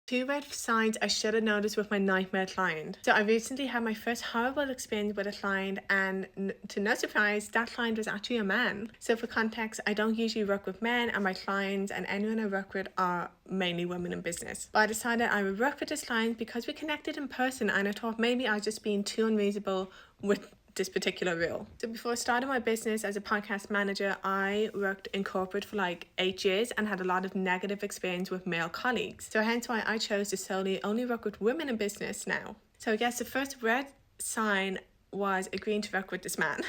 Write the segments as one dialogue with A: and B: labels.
A: Two red signs I should have noticed with my nightmare client. So I recently had my first horrible experience with a client, and to no surprise, that client was actually a man. So for context, I don't usually work with men, and my clients and anyone I work with are mainly women in business. But I decided I would work with this client because we connected in person, and I thought maybe I was just being too unreasonable with this particular role. So before starting my business as a podcast manager, I worked in corporate for like 8 years and had a lot of negative experience with male colleagues. So hence why I chose to solely only work with women in business now. So I guess the first red sign was agreeing to work with this man.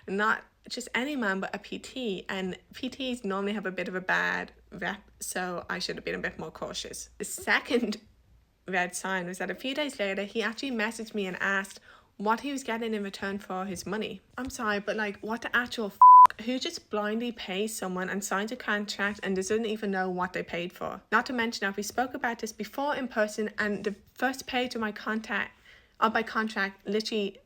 A: Not just any man, but a PT. And PTs normally have a bit of a bad rep, so I should have been a bit more cautious. The second red sign was that a few days later, he actually messaged me and asked what he was getting in return for his money. I'm sorry, but like, what the actual who just blindly pays someone and signs a contract and doesn't even know what they paid for? Not to mention that we spoke about this before in person, and the first page of my contract literally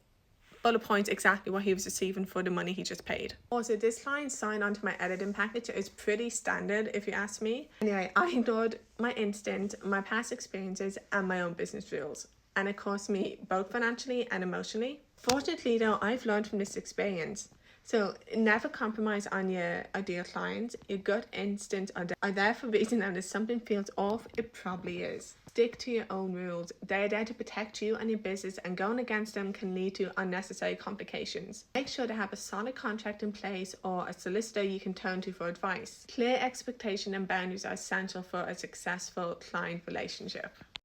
A: bullet points exactly what he was receiving for the money he just paid. Also, this client signed onto my editing package is pretty standard if you ask me. Anyway, I ignored my instinct, my past experiences, and my own business rules, and it cost me both financially and emotionally. Fortunately though, I've learned from this experience. So never compromise on your ideal clients. Your gut instincts are there for a reason, and if something feels off, it probably is. Stick to your own rules. They are there to protect you and your business, and going against them can lead to unnecessary complications. Make sure to have a solid contract in place or a solicitor you can turn to for advice. Clear expectation and boundaries are essential for a successful client relationship.